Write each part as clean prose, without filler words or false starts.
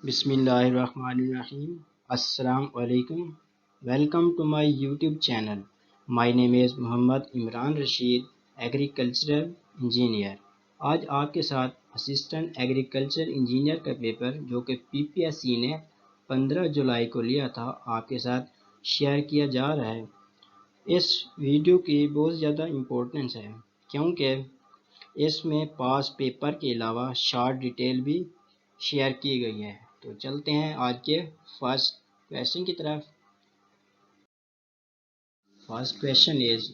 Bismillahirrahmanirrahim. Assalamu alaikum. Welcome to my YouTube channel. My name is Mohammad Imran Rashid, agricultural engineer. आज आपके साथ assistant agriculture engineer का paper जो कि पीपीएससी ने 15 जुलाई को लिया था, आपके साथ शेयर किया जा रहा है। इस वीडियो की बहुत ज़्यादा इम्पोर्टेंस है क्योंकि इसमें पास पेपर के अलावा शॉर्ट डिटेल भी शेयर की गई है। तो चलते हैं आज के फर्स्ट क्वेश्चन की तरफ। First question is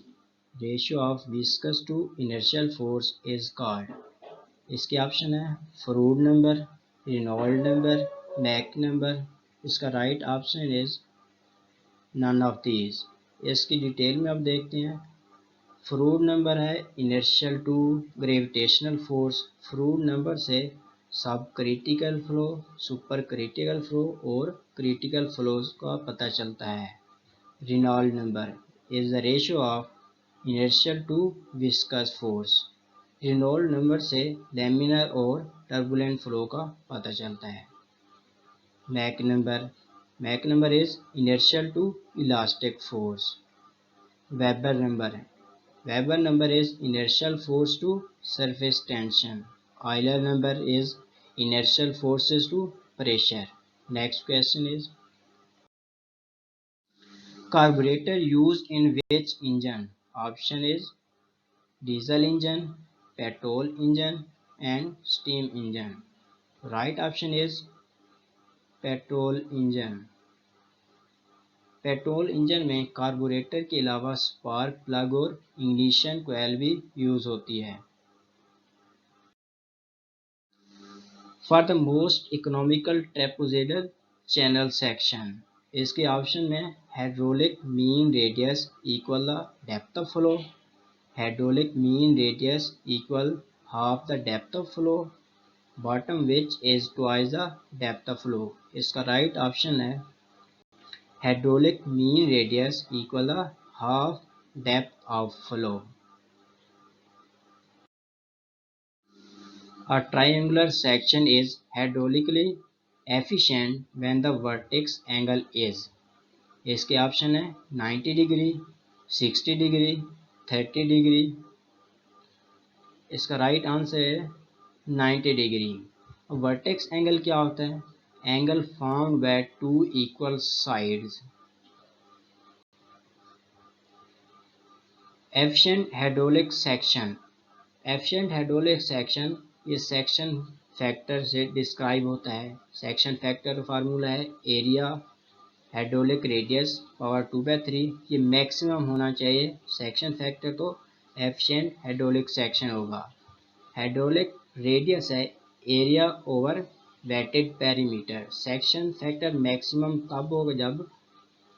ratio of viscous to inertial force is called. इसके ऑप्शन है Froude number, Reynold number, Mach number. इसका right option is none of these. इसकी डिटेल में अब देखते हैं। फ्रूड नंबर है inertial to gravitational force. Froude number से subcritical flow, supercritical flow और क्रिटिकल फ्लोज का पता चलता है। Reynold number is the ratio of inertial to viscous force. Reynold number से लैमिनर और टर्बुलेंट फ्लो का पता चलता है। Mach number is inertial to elastic force. Weber number is inertial force to surface tension. Euler number is inertial forces to pressure. Next question is carburetor used in which engine? Option is diesel engine, petrol engine and steam engine. Right option is petrol engine. Petrol engine में carburettor के अलावा spark plug और ignition कोयल भी use होती है। For the most economical trapezoidal channel section, इसके option में hydraulic mean radius equal the depth of flow, hydraulic mean radius equal half the depth of flow, bottom which is twice the depth of flow. इसका right option है hydraulic mean radius equal the half depth of flow. A triangular section is hydraulically efficient when the vertex angle is. इसके option है 90 degree, 60 degree, 30 degree. इसका right answer है 90 degree. Vertex angle क्या होता है? Angle formed by two equal sides. Efficient hydraulic section, efficient hydraulic section ये section factor से describe होता है। सेक्शन फैक्टर का फार्मूला है एरिया हाइड्रोलिक रेडियस पावर 2/3। ये मैक्सिमम होना चाहिए सेक्शन फैक्टर, तो एफिशिएंट हाइड्रोलिक सेक्शन होगा। हाइड्रोलिक रेडियस है area over wetted perimeter. Section factor maximum तब होगा जब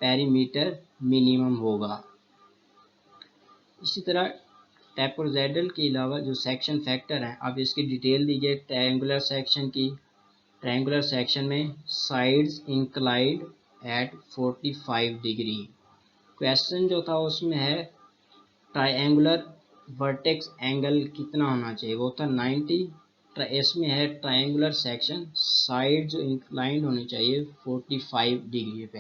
पेरीमीटर मिनिमम होगा। इसी तरह ट्रेपेजोइडल के अलावा जो सेक्शन फैक्टर है, अब इसकी डिटेल दी गई ट्रायंगुलर सेक्शन की। ट्रायंगुलर सेक्शन में sides inclined at 45 degree. Question जो था उसमें है ट्रायंगुलर वर्टेक्स एंगल कितना होना चाहिए, वो था 90। इसमें है ट्रायंगुलर सेक्शन साइड जो इंक्लाइंड होनी चाहिए 45 डिग्री पे।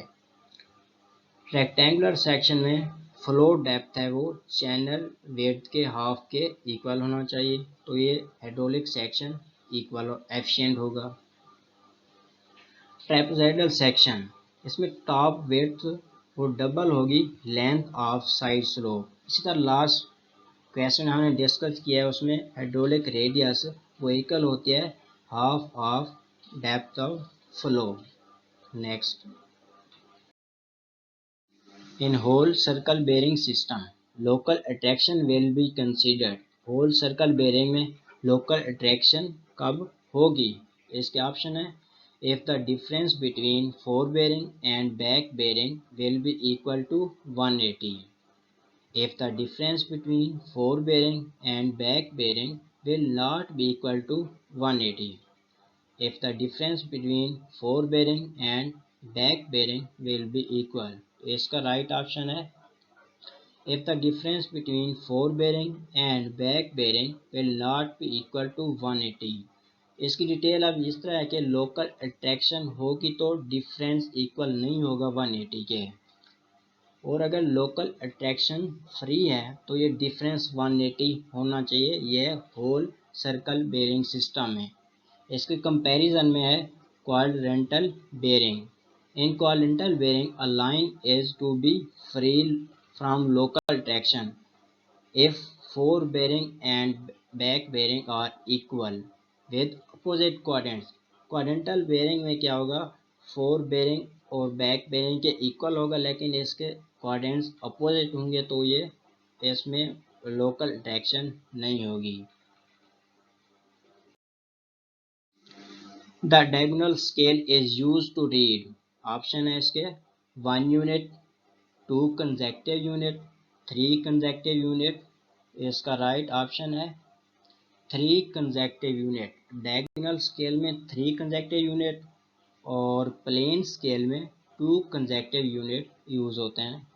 रेक्टेंगुलर सेक्शन में फ्लो डेप्थ है वो चैनल विड्थ के हाफ के इक्वल होना चाहिए, तो ये हाइड्रोलिक सेक्शन इक्वल और एफिशिएंट होगा। ट्रेपेजोइडल सेक्शन, इसमें टॉप विड्थ वो डबल होगी लेंथ ऑफ साइड स्लोप। इसी तरह लास्ट क्वेश्चन हमने डिस्कस किया है, उसमें हाइड्रोलिक रेडियस वो इक्वल होती है half of depth of flow. Next, in whole circle bearing system local attraction will be considered. whole circle bearing में local attraction कब होगी? इसके ऑप्शन है if the difference between forebearing and back bearing will be equal to 180, if the difference between forebearing and back bearing will not be equal to 180, if the difference between forebearing and back bearing will be equal। इसका right option है if the difference between forebearing and back bearing will not be equal to 180। इसकी detail अब इस तरह है कि local attraction होगी तो डिफरेंस इक्वल नहीं होगा 180 के, और अगर लोकल अट्रैक्शन फ्री है तो ये डिफरेंस 180 होना चाहिए। ये होल सर्कल बेरिंग सिस्टम है। इसके कंपैरिजन में है quadrantal bearing. In quadrantal bearing a line is to be free from local attraction if four bearing and back bearing are equal with opposite quadrants। Quadrantal bearing में क्या होगा, fore bearing और back bearing के equal होगा, लेकिन इसके quadrants opposite होंगे तो ये इसमें लोकल अट्रैक्शन नहीं होगी। The diagonal scale is use to read, option है इसके 1 unit, 2 consecutive unit, 3 consecutive unit. इसका राइट ऑप्शन है 3 कंसेक्टिव यूनिट। डायगोनल स्केल में 3 कंसेक्टिव यूनिट और प्लेन स्केल में 2 कंसेक्टिव यूनिट यूज होते हैं।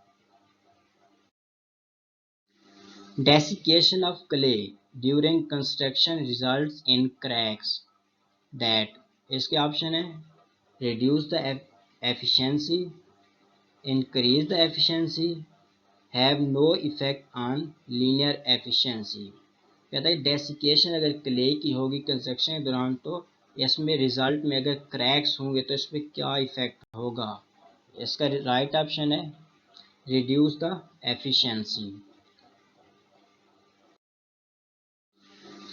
Desiccation of clay during construction results in cracks that, इसके ऑप्शन है reduce the efficiency, increase the efficiency, have no effect on linear efficiency. कहता है desiccation अगर क्ले की होगी कंस्ट्रक्शन के दौरान तो इसमें रिजल्ट में अगर क्रैक्स होंगे तो इस पर क्या इफेक्ट होगा। इसका राइट ऑप्शन है reduce the efficiency.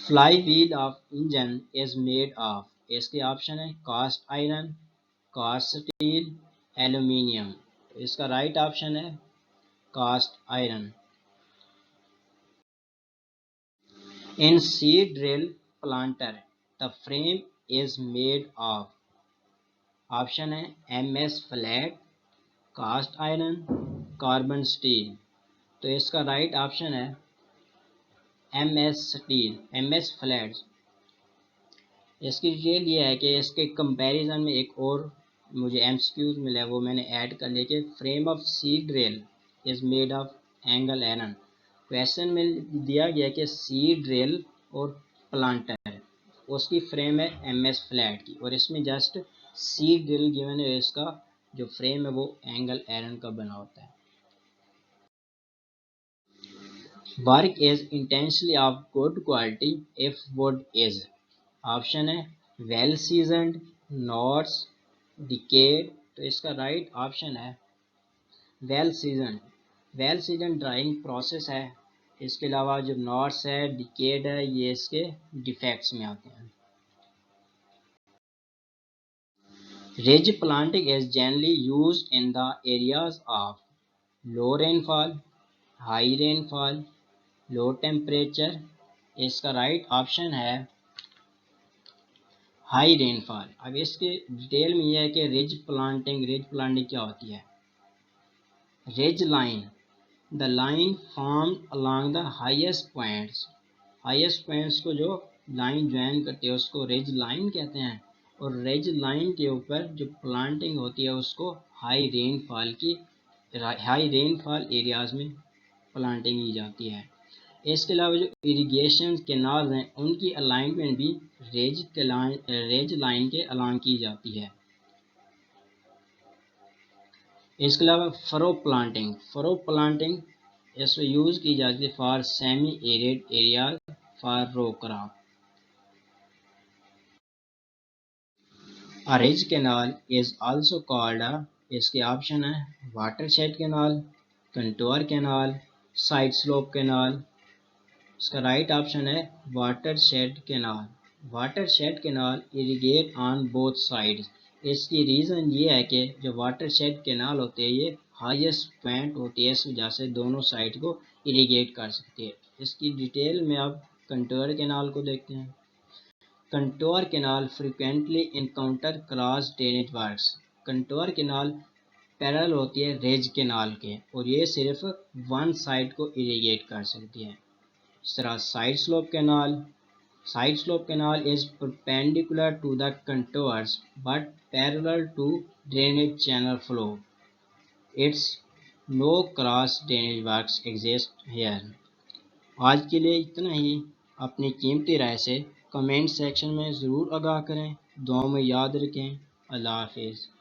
Flywheel of engine is made of, इसके ऑप्शन है cast iron, cast steel, aluminium. इसका राइट ऑप्शन है cast iron. In seed drill planter, the frame is made of, option है MS flat, cast iron, carbon steel. तो इसका right option है MS steel, MS flat. इसकी detail ये है कि इसके कंपैरिजन में एक और मुझे MCQs मिला है, वो मैंने ऐड कर लिया कि frame of seed drill is made of angle iron. Question में दिया गया कि सीड ड्रिल और प्लांटर उसकी फ्रेम है MS फ्लैट की, और इसमें जस्ट सीड ड्रिल गिवन है, इसका जो फ्रेम है वो एंगल आयरन का बना होता है। Work is intentionally of good quality if would is, option है वेल सीजनड, नॉट्स, डिकेड। तो इसका राइट ऑप्शन है well season. Well season drawing process है। इसके अलावा जो नॉट्स है, डिकेड है, ये इसके डिफेक्ट्स में आते हैं। Ridge planting is generally used in the areas of low rainfall, high rainfall, low temperature. इसका राइट ऑप्शन है हाई रेनफॉल। अब इसके डिटेल में यह है कि रिज प्लांटिंग क्या होती है। Ridge line, the line formed along the highest points को जो लाइन ज्वाइन करती है उसको रिज लाइन कहते हैं, और रिज लाइन के ऊपर जो प्लांटिंग होती है उसको हाई रेनफॉल एरियाज में प्लांटिंग की जाती है। इसके अलावा जो इरिगेशन कैनाल हैं उनकी अलाइनमेंट भी रेज लाइन के अलांग की जाती है। इसके अलावा फरो प्लांटिंग इसमें यूज की जाती है for semi arid area for row crop. A ridge canal is also called, इसके ऑप्शन है watershed canal, contour canal, side slope canal. इसका राइट ऑप्शन है watershed canal. Watershed canal irrigate on both sides. इसकी reason ये है कि जो watershed canal होते हैं ये हाईएस्ट पॉइंट होती है, इस वजह से दोनों साइड को इरिगेट कर सकती है। इसकी डिटेल में अब कंटोर कैनाल को देखते हैं। Contour canal frequently encounter cross drainage works. Contour canal parallel होती है रिज कैनाल के, और ये सिर्फ वन साइड को इरिगेट कर सकती है। इस तरह side slope canal is perpendicular to the contours but parallel to drainage channel flow. Its no cross drainage works exist here. आज के लिए इतना ही। अपनी कीमती राय से कमेंट सेक्शन में ज़रूर आगाह करें। दुआओं में याद रखें। अल्लाह हाफिज़।